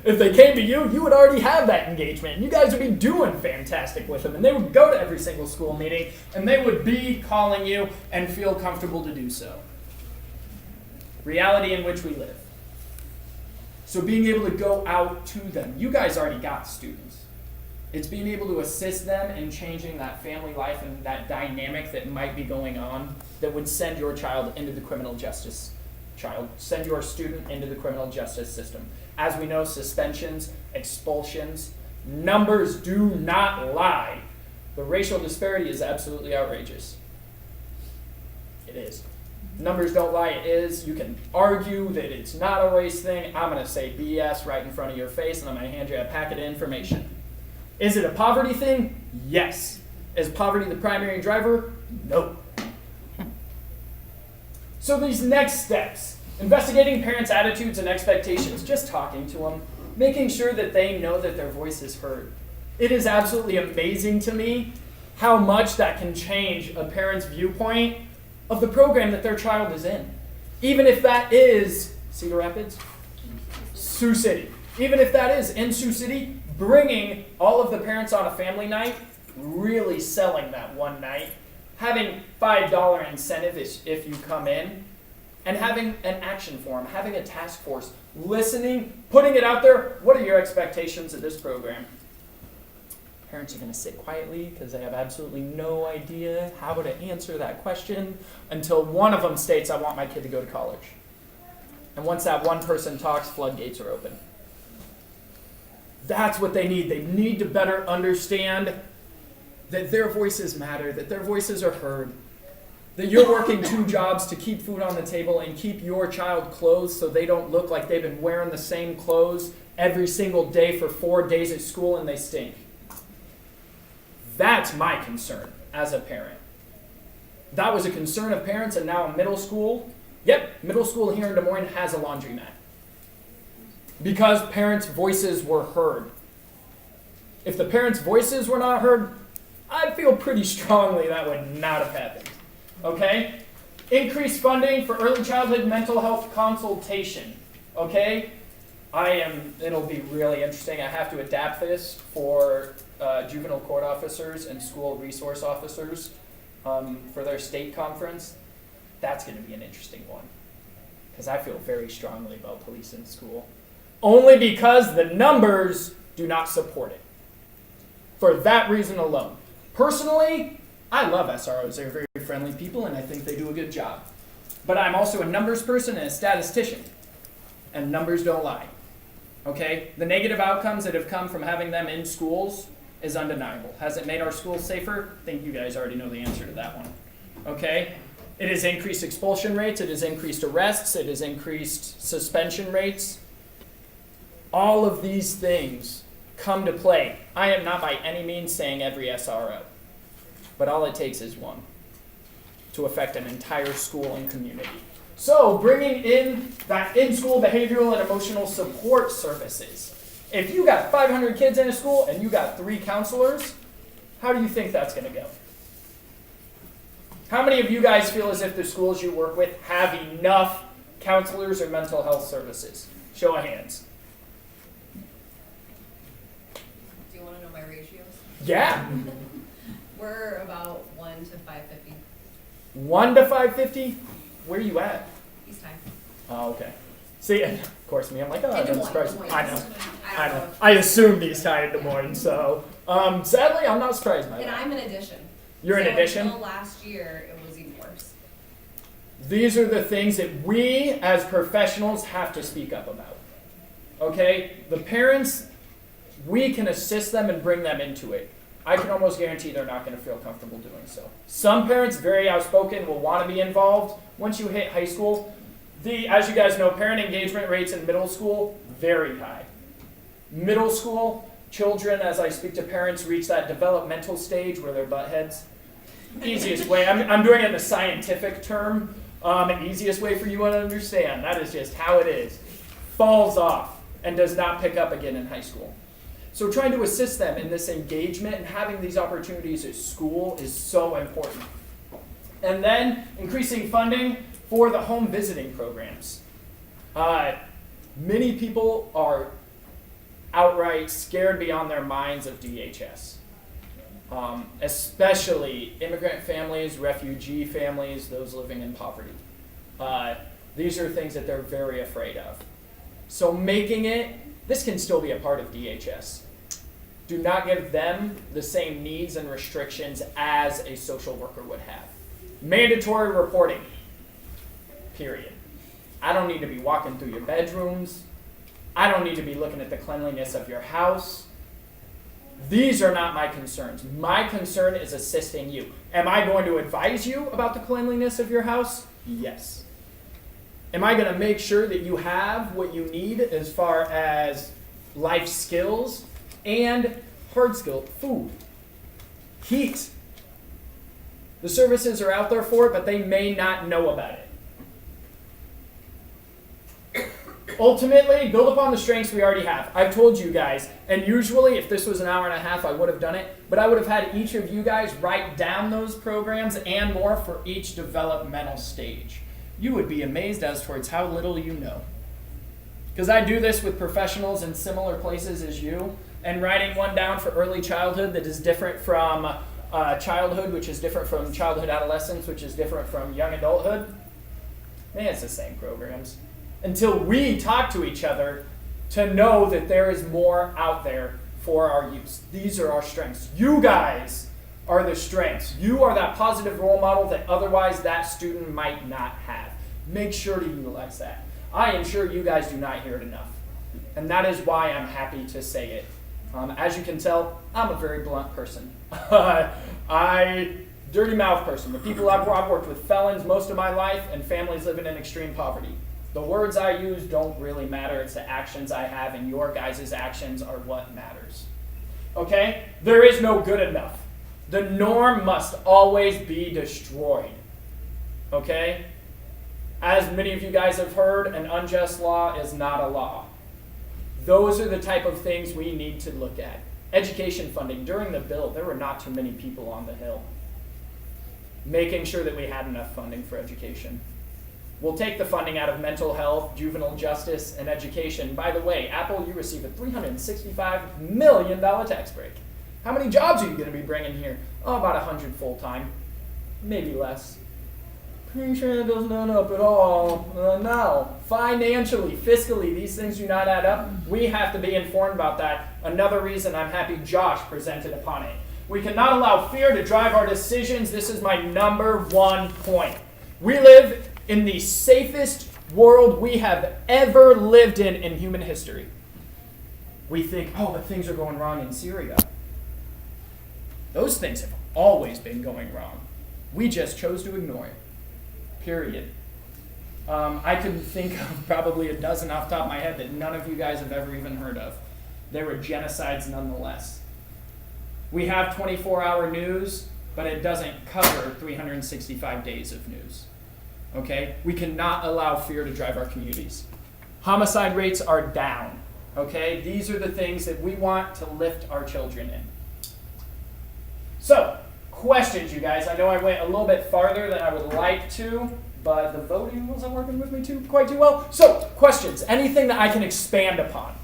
If they came to you, you would already have that engagement. And you guys would be doing fantastic with them. And they would go to every single school meeting, and they would be calling you and feel comfortable to do so. Reality in which we live. So being able to go out to them. You guys already got students. It's being able to assist them in changing that family life and that dynamic that might be going on that would send your child into the criminal justice send your student into the criminal justice system. As we know, suspensions, expulsions, numbers do not lie. The racial disparity is absolutely outrageous. It is. Numbers don't lie, it is. You can argue that it's not a race thing. I'm going to say BS right in front of your face, and I'm going to hand you a packet of information. Is it a poverty thing? Yes. Is poverty the primary driver? No. So these next steps, investigating parents' attitudes and expectations, just talking to them, making sure that they know that their voice is heard. It is absolutely amazing to me how much that can change a parent's viewpoint of the program that their child is in. Even if that is Cedar Rapids, Sioux City. Even if that is in Sioux City, bringing all of the parents on a family night, really selling that one night, having $5 incentive if you come in, and having an action form, having a task force, listening, putting it out there. What are your expectations of this program? Parents are going to sit quietly because they have absolutely no idea how to answer that question until one of them states, I want my kid to go to college. And once that one person talks, floodgates are open. That's what they need. They need to better understand that their voices matter, that their voices are heard. that you're working 2 jobs to keep food on the table and keep your child clothed so they don't look like they've been wearing the same clothes every single day for 4 days at school and they stink. That's my concern as a parent. That was a concern of parents, and now in middle school, middle school here in Des Moines has a laundromat. Because parents' voices were heard. If the parents' voices were not heard, I feel pretty strongly that would not have happened. Okay? Increased funding for early childhood mental health consultation. Okay? It'll be really interesting. I have to adapt this for juvenile court officers and school resource officers for their state conference. That's going to be an interesting one. Because I feel very strongly about police in school. Only because the numbers do not support it. For that reason alone. Personally, I love SROs. They're very friendly people, and I think they do a good job. But I'm also a numbers person and a statistician. And numbers don't lie. Okay? The negative outcomes that have come from having them in schools is undeniable. Has it made our schools safer? I think you guys already know the answer to that one. Okay? It has increased expulsion rates. It has increased arrests. It has increased suspension rates. All of these things come to play. I am not by any means saying every SRO. But all it takes is one to affect an entire school and community. So bringing in that in-school behavioral and emotional support services. If you got 500 kids in a school and you got 3 counselors, how do you think that's going to go? How many of you guys feel as if the schools you work with have enough counselors or mental health services? Show of hands. Do you want to know my ratios? Yeah. We're about 1 to 550. 1 to 550? Where are you at? East time. Oh, okay. See, and of course, me, I'm like, oh, In that Des doesn't Moines, surprise Des me. Moines. I know. I know. know. I assumed East High in Des Moines, so sadly, I'm not surprised by And that. I'm an addition. You're an addition? Until last year, it was even worse. These are the things that we, as professionals, have to speak up about. Okay? The parents, we can assist them and bring them into it. I can almost guarantee they're not going to feel comfortable doing so. Some parents, very outspoken, will want to be involved. Once you hit high school, as you guys know, parent engagement rates in middle school, very high. Middle school, children, as I speak to parents, reach that developmental stage where they're butt heads. Easiest way, I'm doing it in a scientific term, easiest way for you to understand. That is just how it is. Falls off and does not pick up again in high school. So trying to assist them in this engagement and having these opportunities at school is so important. And then increasing funding for the home visiting programs. Many people are outright scared beyond their minds of DHS. Especially immigrant families, refugee families, those living in poverty. These are things that they're very afraid of. So making it, this can still be a part of DHS. Do not give them the same needs and restrictions as a social worker would have. Mandatory reporting, period. I don't need to be walking through your bedrooms. I don't need to be looking at the cleanliness of your house. These are not my concerns. My concern is assisting you. Am I going to advise you about the cleanliness of your house? Yes. Am I going to make sure that you have what you need as far as life skills and hard skill, food, heat? The services are out there for it, but they may not know about it. Ultimately, build upon the strengths we already have. I've told you guys, and usually if this was an hour and a half, I would have done it, but I would have had each of you guys write down those programs and more for each developmental stage. You would be amazed as towards how little you know. Because I do this with professionals in similar places as you, and writing one down for early childhood that is different from childhood, which is different from childhood adolescence, which is different from young adulthood. Man, it's the same programs. Until we talk to each other to know that there is more out there for our use. These are our strengths. You guys are the strengths. You are that positive role model that otherwise that student might not have. Make sure to utilize that. I am sure you guys do not hear it enough. And that is why I'm happy to say it. As you can tell, I'm a very blunt person. I dirty mouth person. The people I've worked with, felons most of my life and families living in extreme poverty. The words I use don't really matter. It's the actions I have, and your guys' actions are what matters. Okay? There is no good enough. The norm must always be destroyed. Okay? As many of you guys have heard, an unjust law is not a law. Those are the type of things we need to look at. Education funding. During the bill, there were not too many people on the Hill. Making sure that we had enough funding for education. We'll take the funding out of mental health, juvenile justice, and education. By the way, Apple, you receive a $365 million tax break. How many jobs are you going to be bringing here? Oh, about 100 full-time. Maybe less. Pretty sure it doesn't add up at all. No. Financially, fiscally, these things do not add up. We have to be informed about that. Another reason I'm happy Josh presented upon it. We cannot allow fear to drive our decisions. This is my number one point. We live in the safest world we have ever lived in human history. We think, oh, but things are going wrong in Syria. Those things have always been going wrong. We just chose to ignore it. Period. I can think of probably a dozen off the top of my head that none of you guys have ever even heard of. They were genocides nonetheless. We have 24-hour news, but it doesn't cover 365 days of news. Okay? We cannot allow fear to drive our communities. Homicide rates are down. Okay? These are the things that we want to lift our children in. So, questions, you guys. I know I went a little bit farther than I would like to, but the voting wasn't working with me quite too well. So, questions. Anything that I can expand upon?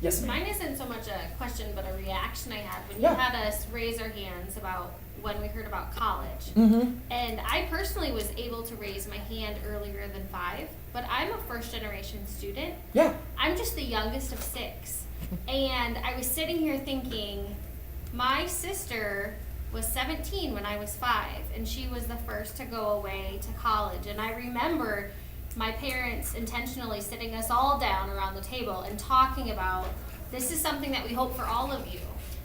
Yes, ma'am. Mine isn't so much a question, but a reaction I had when Yeah. you had us raise our hands about when we heard about college. Mm-hmm. And I personally was able to raise my hand earlier than 5, but I'm a first-generation student. Yeah. I'm just the youngest of 6. And I was sitting here thinking, my sister was 17 when I was 5, and she was the first to go away to college. And I remember my parents intentionally sitting us all down around the table and talking about, this is something that we hope for all of you.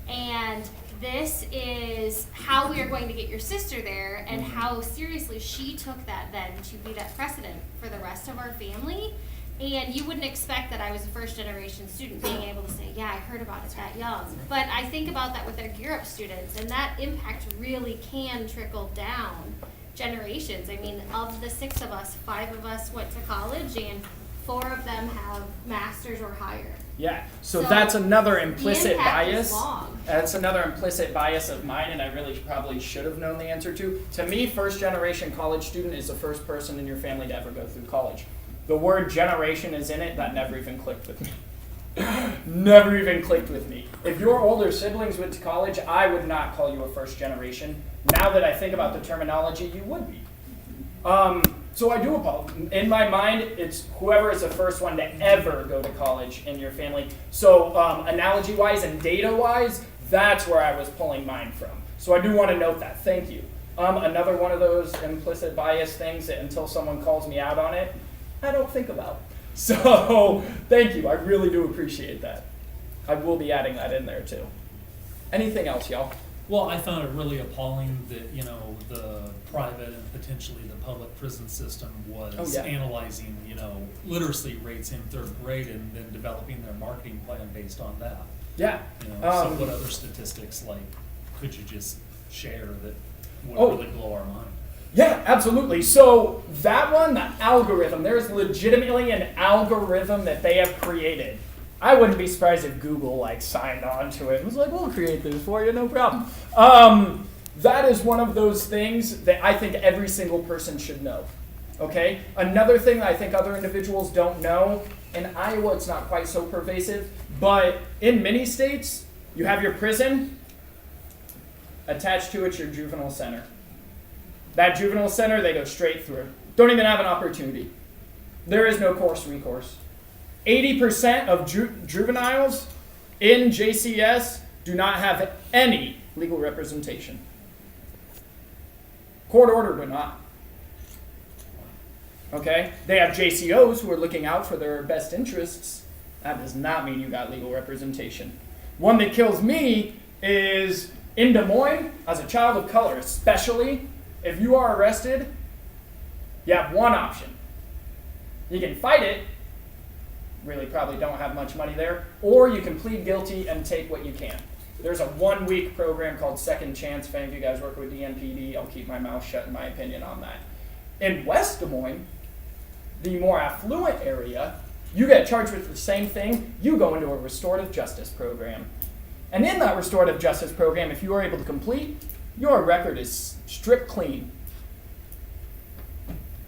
And this is how we are going to get your sister there, and how seriously she took that then to be that precedent for the rest of our family. And you wouldn't expect that I was a first generation student being able to say, yeah, I heard about it that young. But I think about that with our Gear Up students, and that impact really can trickle down generations. I mean, of the 6 of us, 5 of us went to college, and 4 of them have masters or higher. Yeah, so So that's another the implicit impact is bias. long. That's another implicit bias of mine, and I really probably should have known the answer to. To me, first generation college student is the first person in your family to ever go through college. The word generation is in it, that never even clicked with me. Never even clicked with me. If your older siblings went to college, I would not call you a first generation. Now that I think about the terminology, you would be. So I do apologize. In my mind, it's whoever is the first one to ever go to college in your family. So analogy-wise and data-wise, that's where I was pulling mine from. So I do want to note that. Thank you. Another one of those implicit bias things that until someone calls me out on it, I don't think about. So thank you. I really do appreciate that. I will be adding that in there too. Anything else, y'all? Well, I found it really appalling that, you know, the private and potentially the public prison system was analyzing, you know, literacy rates in 3rd grade and then developing their marketing plan based on that. Yeah. You know, so what other statistics, like, could you just share that would really blow our mind? Yeah, absolutely. So that one, the algorithm, there's legitimately an algorithm that they have created. I wouldn't be surprised if Google signed on to it and was like, we'll create this for you, no problem. That is one of those things that I think every single person should know. Okay? Another thing that I think other individuals don't know, in Iowa it's not quite so pervasive, but in many states, you have your prison, attached to it your juvenile center. That juvenile center, they go straight through. Don't even have an opportunity. There is no recourse. 80% of juveniles in JCS do not have any legal representation. Court ordered or not. Okay? They have JCOs who are looking out for their best interests. That does not mean you got legal representation. One that kills me is In Des Moines, as a child of color, especially, if you are arrested, you have one option. You can fight it, really probably don't have much money there, or you can plead guilty and take what you can. There's a 1-week program called Second Chance. If any of you guys work with DNPD, I'll keep my mouth shut in my opinion on that. In West Des Moines, the more affluent area, you get charged with the same thing. You go into a restorative justice program. And in that restorative justice program, if you are able to complete, your record is stripped clean.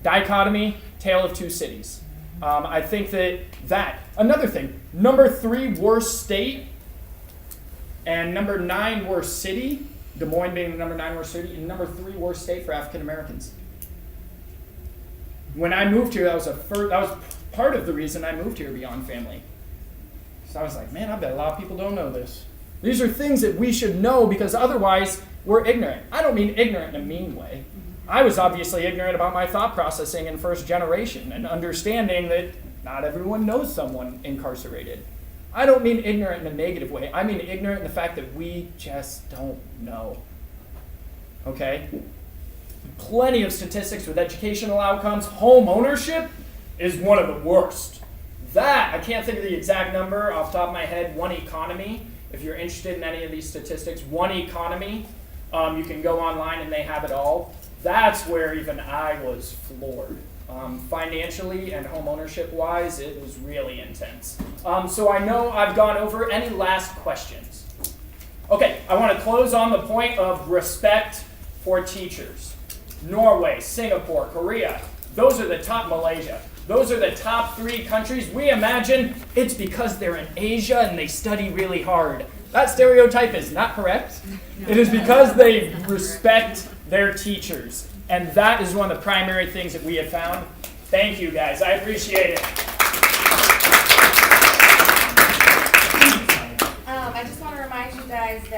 Dichotomy, tale of two cities. I think that. Another thing, number 3 worst state and number 9 worst city, Des Moines being the number 9 worst city, and number 3 worst state for African Americans. When I moved here, that was part of the reason I moved here beyond family. So I was like, man, I bet a lot of people don't know this. These are things that we should know because otherwise we're ignorant. I don't mean ignorant in a mean way. I was obviously ignorant about my thought processing in first generation and understanding that not everyone knows someone incarcerated. I don't mean ignorant in a negative way. I mean ignorant in the fact that we just don't know. Okay? Plenty of statistics with educational outcomes. Home ownership is one of the worst. That, I can't think of the exact number off the top of my head, One Economy. If you're interested in any of these statistics, One Economy, you can go online and they have it all. That's where even I was floored. Financially and home ownership wise, it was really intense. So I know I've gone over. Any last questions? Okay, I want to close on the point of respect for teachers. Norway, Singapore, Korea, those are the top, Malaysia. Those are the top 3 countries. We imagine it's because they're in Asia and they study really hard. That stereotype is not correct. It is because they respect their teachers. And that is one of the primary things that we have found. Thank you, guys. I appreciate it. I just want to remind you guys that